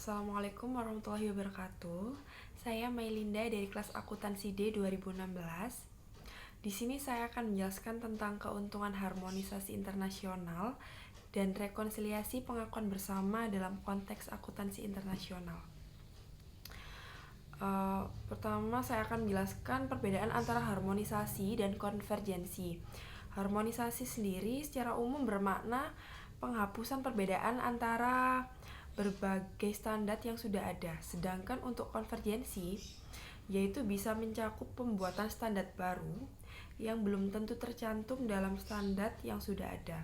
Assalamualaikum warahmatullahi wabarakatuh. Saya Mailinda dari kelas Akuntansi D 2016. Di sini saya akan menjelaskan tentang keuntungan harmonisasi internasional dan rekonsiliasi pengakuan bersama dalam konteks akuntansi internasional. Pertama, saya akan menjelaskan perbedaan antara harmonisasi dan konvergensi. Harmonisasi sendiri secara umum bermakna penghapusan perbedaan antara berbagai standar yang sudah ada. Sedangkan untuk konvergensi, yaitu bisa mencakup pembuatan standar baru yang belum tentu tercantum dalam standar yang sudah ada.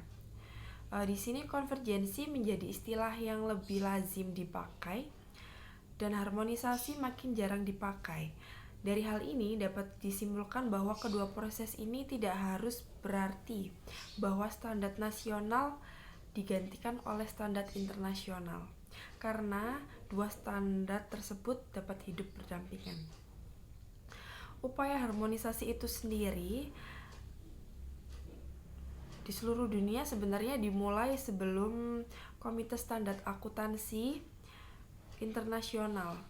Di sini konvergensi menjadi istilah yang lebih lazim dipakai dan harmonisasi makin jarang dipakai. Dari hal ini dapat disimpulkan bahwa kedua proses ini tidak harus berarti bahwa standar nasional digantikan oleh standar internasional, karena dua standar tersebut dapat hidup berdampingan. Upaya harmonisasi itu sendiri di seluruh dunia sebenarnya dimulai sebelum Komite Standar Akuntansi Internasional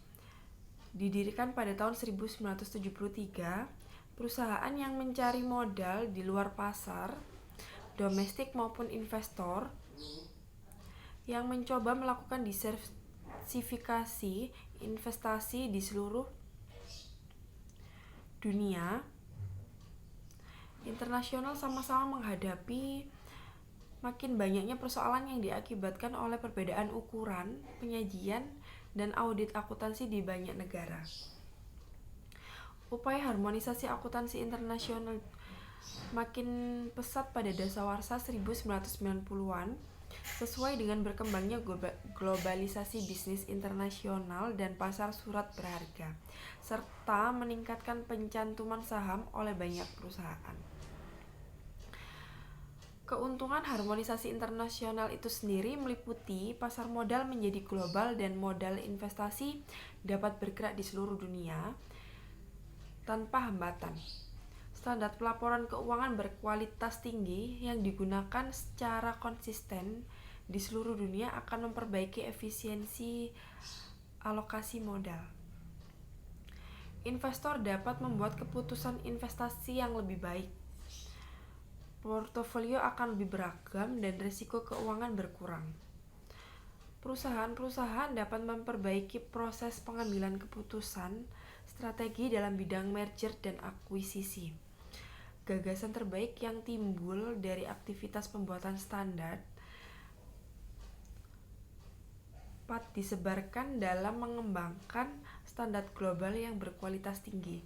didirikan pada tahun 1973. Perusahaan yang mencari modal di luar pasar, domestik maupun investor, yang mencoba melakukan diversifikasi investasi di seluruh dunia internasional sama-sama menghadapi makin banyaknya persoalan yang diakibatkan oleh perbedaan ukuran, penyajian, dan audit akuntansi di banyak negara. Upaya harmonisasi akuntansi internasional makin pesat pada dasawarsa 1990-an sesuai dengan berkembangnya globalisasi bisnis internasional dan pasar surat berharga, serta meningkatkan pencantuman saham oleh banyak perusahaan. Keuntungan harmonisasi internasional itu sendiri meliputi pasar modal menjadi global dan modal investasi dapat bergerak di seluruh dunia tanpa hambatan. Standar pelaporan keuangan berkualitas tinggi yang digunakan secara konsisten di seluruh dunia akan memperbaiki efisiensi alokasi modal. Investor dapat membuat keputusan investasi yang lebih baik. Portofolio akan lebih beragam dan risiko keuangan berkurang. Perusahaan-perusahaan dapat memperbaiki proses pengambilan keputusan strategi dalam bidang merger dan akuisisi. Gagasan terbaik yang timbul dari aktivitas pembuatan standar dapat disebarkan dalam mengembangkan standar global yang berkualitas tinggi.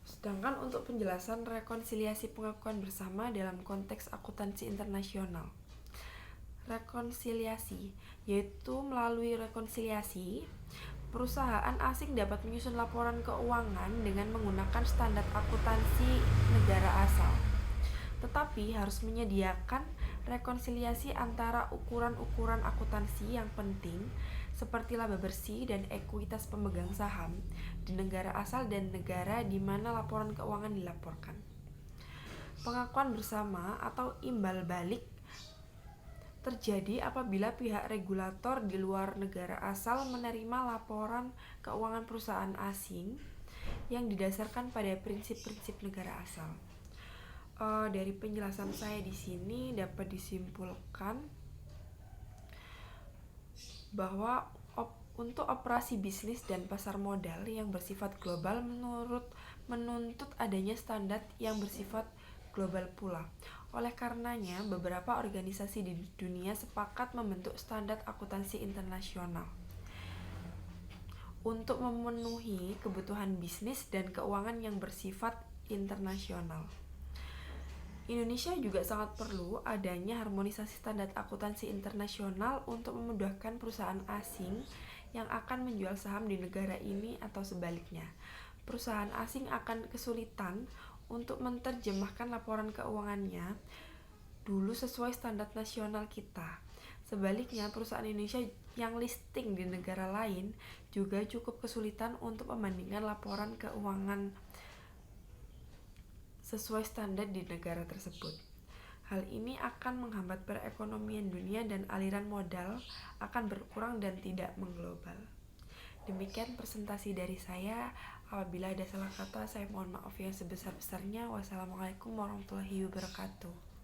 Sedangkan untuk penjelasan rekonsiliasi pengakuan bersama dalam konteks akuntansi internasional. Rekonsiliasi, yaitu melalui rekonsiliasi, perusahaan asing dapat menyusun laporan keuangan dengan menggunakan standar akuntansi negara asal, tetapi harus menyediakan rekonsiliasi antara ukuran-ukuran akuntansi yang penting seperti laba bersih dan ekuitas pemegang saham di negara asal dan negara di mana laporan keuangan dilaporkan. Pengakuan bersama atau imbal balik terjadi apabila pihak regulator di luar negara asal menerima laporan keuangan perusahaan asing yang didasarkan pada prinsip-prinsip negara asal. Dari penjelasan saya di sini dapat disimpulkan bahwa untuk operasi bisnis dan pasar modal yang bersifat global menuntut adanya standar yang bersifat global pula. Oleh karenanya, beberapa organisasi di dunia sepakat membentuk standar akuntansi internasional untuk memenuhi kebutuhan bisnis dan keuangan yang bersifat internasional. Indonesia juga sangat perlu adanya harmonisasi standar akuntansi internasional untuk memudahkan perusahaan asing yang akan menjual saham di negara ini atau sebaliknya. Perusahaan asing akan kesulitan untuk menerjemahkan laporan keuangannya dulu sesuai standar nasional kita. Sebaliknya, perusahaan Indonesia yang listing di negara lain juga cukup kesulitan untuk membandingkan laporan keuangan sesuai standar di negara tersebut. Hal ini akan menghambat perekonomian dunia dan aliran modal akan berkurang dan tidak mengglobal. Demikian presentasi dari saya. Apabila ada salah kata, saya mohon maaf yang sebesar-besarnya. Wassalamualaikum warahmatullahi wabarakatuh.